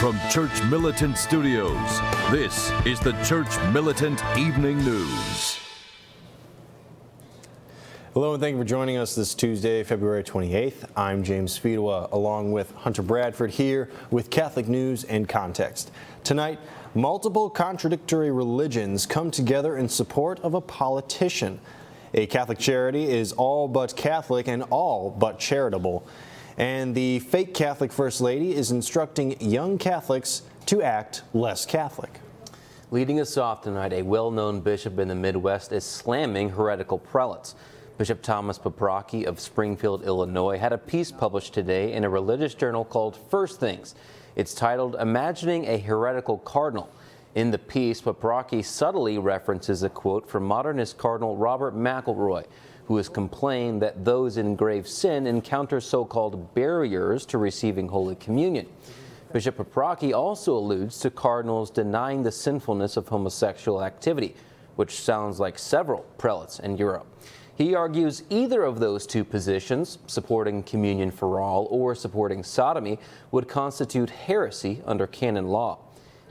From Church Militant Studios, this is the Church Militant Evening News. Hello and thank you for joining us this Tuesday, February 28th. I'm James Fedewa, along with Hunter Bradford here with Catholic News and Context. Tonight, multiple contradictory religions come together in support of a politician. A Catholic charity is all but Catholic and all but charitable. And the fake Catholic First Lady is instructing young Catholics to act less Catholic. Leading us off tonight, a well-known bishop in the Midwest is slamming heretical prelates. Bishop Thomas Paprocki of Springfield, Illinois, had a piece published today in a religious journal called First Things. It's titled, "Imagining a Heretical Cardinal." In the piece, Paprocki subtly references a quote from modernist Cardinal Robert McElroy, who has complained that those in grave sin encounter so-called barriers to receiving Holy Communion. Bishop Paprocki also alludes to cardinals denying the sinfulness of homosexual activity, which sounds like several prelates in Europe. He argues either of those two positions, supporting communion for all or supporting sodomy, would constitute heresy under canon law.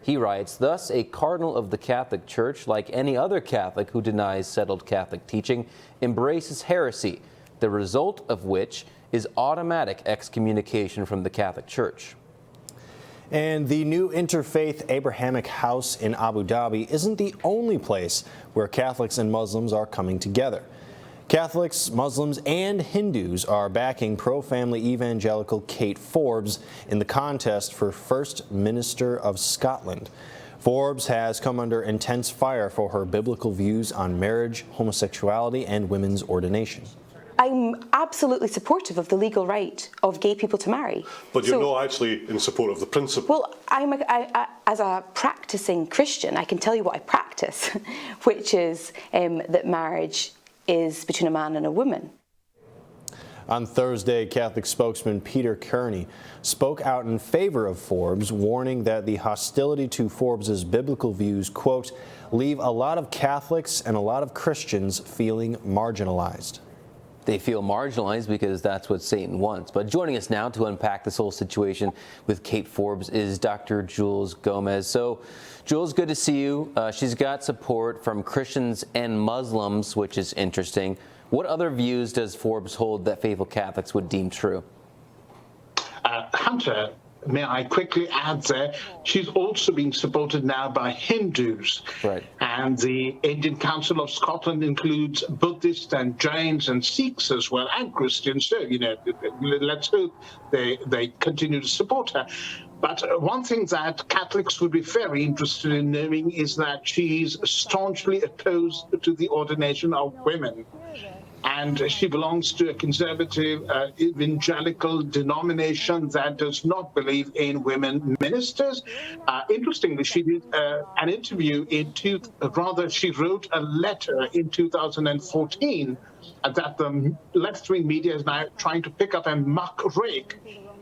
He writes, thus, a cardinal of the Catholic Church, like any other Catholic who denies settled Catholic teaching, embraces heresy, the result of which is automatic excommunication from the Catholic Church. And the new Interfaith Abrahamic House in Abu Dhabi isn't the only place where Catholics and Muslims are coming together. Catholics, Muslims, and Hindus are backing pro-family evangelical Kate Forbes in the contest for First Minister of Scotland. Forbes has come under intense fire for her biblical views on marriage, homosexuality, and women's ordination. I'm absolutely supportive of the legal right of gay people to marry. But you're not actually in support of the principle. Well, as a practicing Christian, I can tell you what I practice, which is that marriage is between a man and a woman. On Thursday, Catholic spokesman Peter Kearney spoke out in favor of Forbes, warning that the hostility to Forbes's biblical views, quote, leave a lot of Catholics and a lot of Christians feeling marginalized. They feel marginalized because that's what Satan wants. But joining us now to unpack this whole situation with Kate Forbes is Dr. Jules Gomez. So, Jules, good to see you. She's got support from Christians and Muslims, which is interesting. What other views does Forbes hold that faithful Catholics would deem true? Hunter, may I quickly add there, she's also being supported now by Hindus. Right. And the Indian Council of Scotland includes Buddhists and Jains and Sikhs as well, and Christians. So, let's hope they continue to support her. But one thing that Catholics would be very interested in knowing is that she's staunchly opposed to the ordination of women. And she belongs to a conservative evangelical denomination that does not believe in women ministers. Interestingly, she did an interview she wrote a letter in 2014 that the left-wing media is now trying to pick up and muck rake.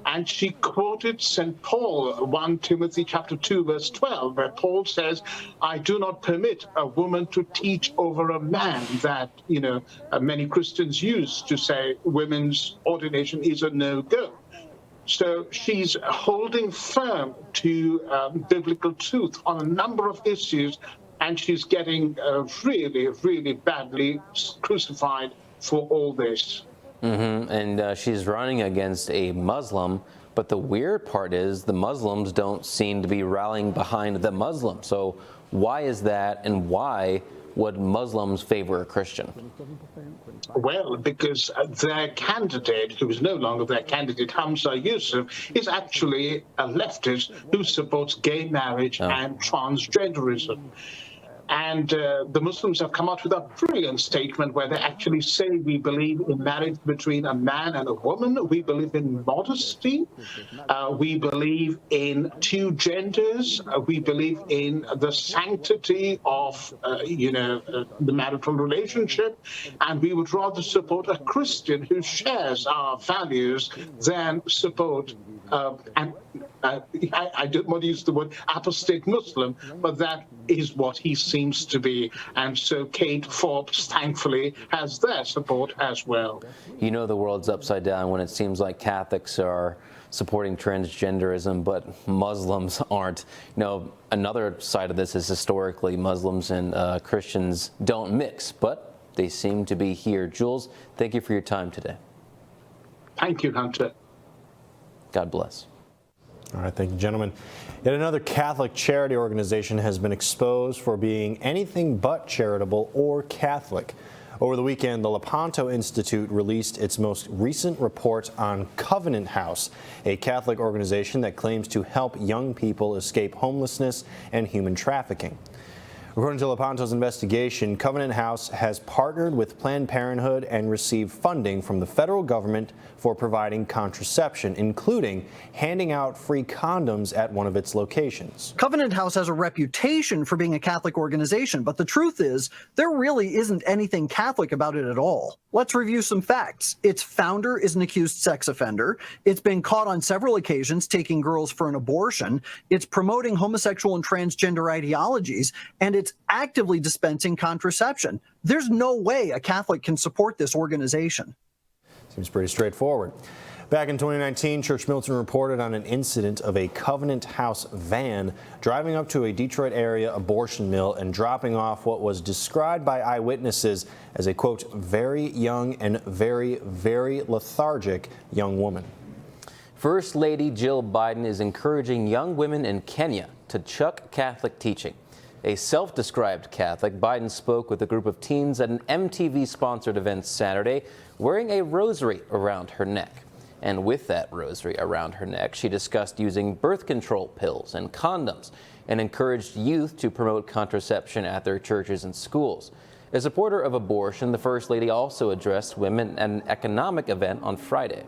And she quoted St. Paul, 1 Timothy chapter 2, verse 12, where Paul says, I do not permit a woman to teach over a man, that, many Christians use to say women's ordination is a no-go. So she's holding firm to biblical truth on a number of issues, and she's getting really, really badly crucified for all this. Mm-hmm. And she's running against a Muslim, but the weird part is the Muslims don't seem to be rallying behind the Muslim. So why is that, and why would Muslims favor a Christian? Well, because their candidate, who is no longer their candidate, Hamza Yusuf, is actually a leftist who supports gay marriage and transgenderism. And the Muslims have come out with a brilliant statement where they actually say we believe in marriage between a man and a woman. We believe in modesty. We believe in two genders. We believe in the sanctity of, the marital relationship. And we would rather support a Christian who shares our values than support and I don't want to use the word apostate Muslim, but that is what he seems to be. And so Kate Forbes, thankfully, has their support as well. You know the world's upside down when it seems like Catholics are supporting transgenderism, but Muslims aren't. You know, another side of this is historically Muslims and Christians don't mix, but they seem to be here. Jules, thank you for your time today. Thank you, Hunter. God bless. All right, thank you, gentlemen. Yet another Catholic charity organization has been exposed for being anything but charitable or Catholic. Over the weekend, the Lepanto Institute released its most recent report on Covenant House, a Catholic organization that claims to help young people escape homelessness and human trafficking. According to Lepanto's investigation, Covenant House has partnered with Planned Parenthood and received funding from the federal government for providing contraception, including handing out free condoms at one of its locations. Covenant House has a reputation for being a Catholic organization, but the truth is there really isn't anything Catholic about it at all. Let's review some facts. Its founder is an accused sex offender. It's been caught on several occasions taking girls for an abortion. It's promoting homosexual and transgender ideologies, and it's actively dispensing contraception. There's no way a Catholic can support this organization. Seems pretty straightforward. Back in 2019, Church Militant reported on an incident of a Covenant House van driving up to a Detroit area abortion mill and dropping off what was described by eyewitnesses as a, quote, very young and very, very lethargic young woman. First Lady Jill Biden is encouraging young women in Kenya to chuck Catholic teaching. A self-described Catholic, Biden spoke with a group of teens at an MTV-sponsored event Saturday, wearing a rosary around her neck. And with that rosary around her neck, she discussed using birth control pills and condoms and encouraged youth to promote contraception at their churches and schools. A supporter of abortion, the First Lady also addressed women at an economic event on Friday.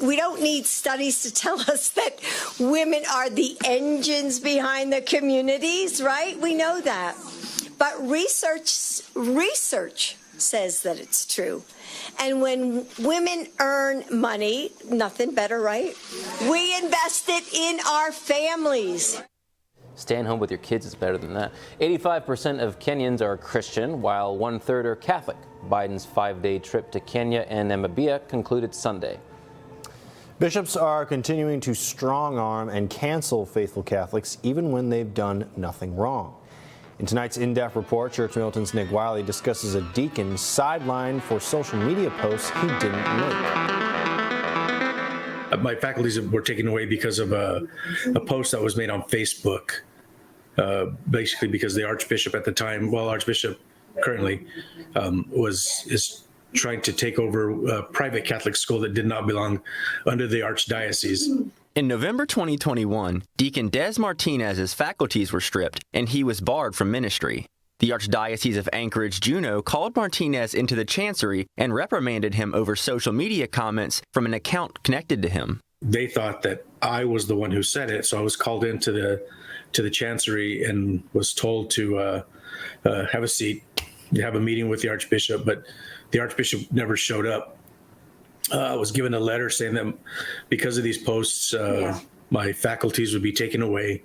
We don't need studies to tell us that women are the engines behind the communities, right? We know that. But research says that it's true. And when women earn money, nothing better, right? We invest it in our families. Staying home with your kids is better than that. 85% of Kenyans are Christian, while 1/3 are Catholic. Biden's 5-day trip to Kenya and Namibia concluded Sunday. Bishops are continuing to strong-arm and cancel faithful Catholics even when they've done nothing wrong. In tonight's in-depth report, Church Militant's Nick Wiley discusses a deacon sidelined for social media posts he didn't make. My faculties were taken away because of a post that was made on Facebook, basically because the Archbishop at the time, well, Archbishop currently, is trying to take over a private Catholic school that did not belong under the Archdiocese. In November 2021, Deacon Des Martinez's faculties were stripped, and he was barred from ministry. The Archdiocese of Anchorage-Juneau called Martinez into the chancery and reprimanded him over social media comments from an account connected to him. They thought that I was the one who said it, so I was called into the chancery and was told to have a seat, have a meeting with the Archbishop, but the Archbishop never showed up. I was given a letter saying that because of these posts, my faculties would be taken away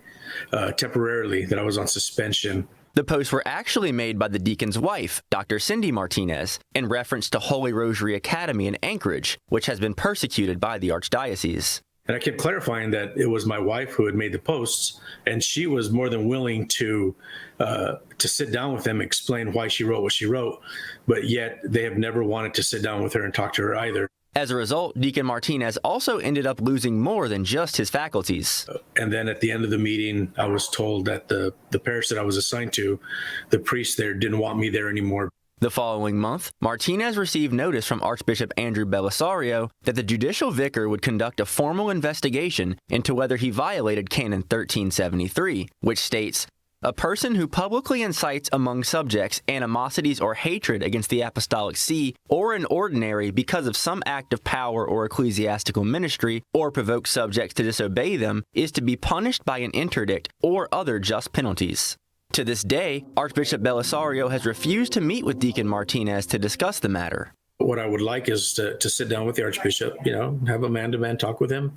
temporarily, that I was on suspension. The posts were actually made by the deacon's wife, Dr. Cindy Martinez, in reference to Holy Rosary Academy in Anchorage, which has been persecuted by the Archdiocese. And I kept clarifying that it was my wife who had made the posts, and she was more than willing to sit down with them, explain why she wrote what she wrote, but yet they have never wanted to sit down with her and talk to her either. As a result, Deacon Martinez also ended up losing more than just his faculties. And then at the end of the meeting, I was told that the parish that I was assigned to, the priest there didn't want me there anymore. The following month, Martinez received notice from Archbishop Andrew Belisario that the judicial vicar would conduct a formal investigation into whether he violated Canon 1373, which states, "A person who publicly incites among subjects animosities or hatred against the Apostolic See or an ordinary because of some act of power or ecclesiastical ministry, or provokes subjects to disobey them, is to be punished by an interdict or other just penalties." To this day, Archbishop Belisario has refused to meet with Deacon Martinez to discuss the matter. What I would like is to sit down with the Archbishop, have a man-to-man talk with him.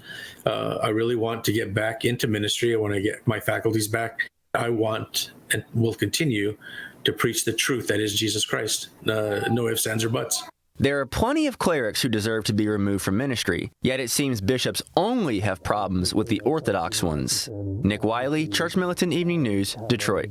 I really want to get back into ministry. I want to get my faculties back. I want and will continue to preach the truth that is Jesus Christ. No ifs, ands, or buts. There are plenty of clerics who deserve to be removed from ministry, yet it seems bishops only have problems with the Orthodox ones. Nick Wiley, Church Militant Evening News, Detroit.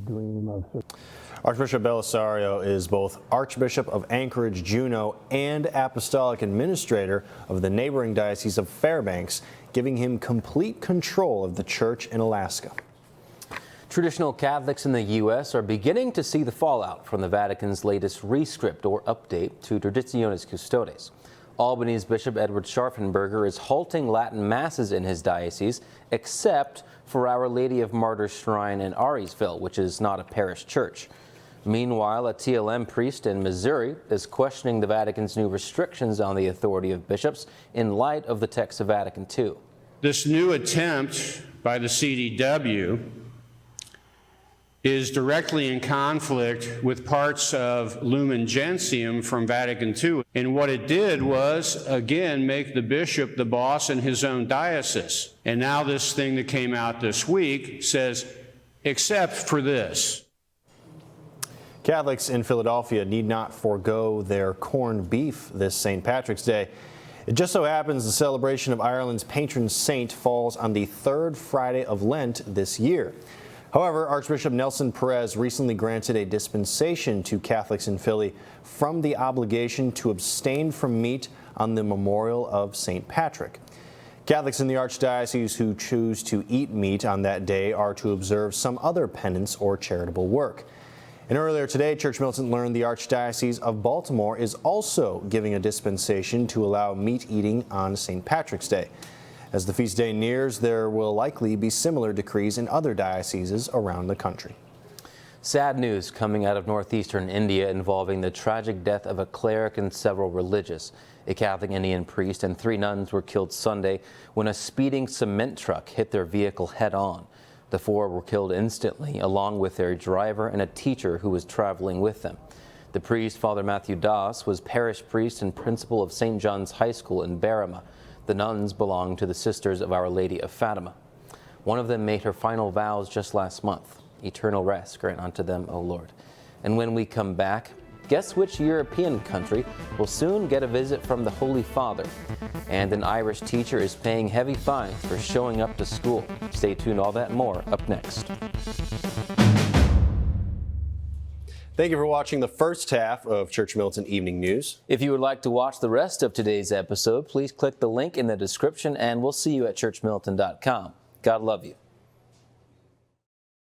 Archbishop Belisario is both Archbishop of Anchorage, Juneau, and Apostolic Administrator of the neighboring Diocese of Fairbanks, giving him complete control of the church in Alaska. Traditional Catholics in the U.S. are beginning to see the fallout from the Vatican's latest rescript or update to Traditionalist Custodes. Albany's Bishop Edward Scharfenberger is halting Latin Masses in his diocese, except for Our Lady of Martyrs Shrine in Auriesville, which is not a parish church. Meanwhile, a TLM priest in Missouri is questioning the Vatican's new restrictions on the authority of bishops in light of the text of Vatican II. This new attempt by the CDW is directly in conflict with parts of Lumen Gentium from Vatican II. And what it did was, again, make the bishop the boss in his own diocese. And now this thing that came out this week says, except for this. Catholics in Philadelphia need not forego their corned beef this St. Patrick's Day. It just so happens the celebration of Ireland's patron saint falls on the third Friday of Lent this year. However, Archbishop Nelson Perez recently granted a dispensation to Catholics in Philly from the obligation to abstain from meat on the memorial of St. Patrick. Catholics in the Archdiocese who choose to eat meat on that day are to observe some other penance or charitable work. And earlier today, Church Militant learned the Archdiocese of Baltimore is also giving a dispensation to allow meat eating on St. Patrick's Day. As the feast day nears, there will likely be similar decrees in other dioceses around the country. Sad news coming out of northeastern India involving the tragic death of a cleric and several religious. A Catholic Indian priest and 3 nuns were killed Sunday when a speeding cement truck hit their vehicle head-on. The 4 were killed instantly, along with their driver and a teacher who was traveling with them. The priest, Father Matthew Das, was parish priest and principal of St. John's High School in Barama. The nuns belonged to the Sisters of Our Lady of Fatima. One of them made her final vows just last month. Eternal rest grant unto them, O Lord. And when we come back, guess which European country will soon get a visit from the Holy Father? And an Irish teacher is paying heavy fines for showing up to school. Stay tuned, all that and more up next. Thank you for watching the first half of Church Militant Evening News. If you would like to watch the rest of today's episode, please click the link in the description, and we'll see you at churchmilitant.com. God love you.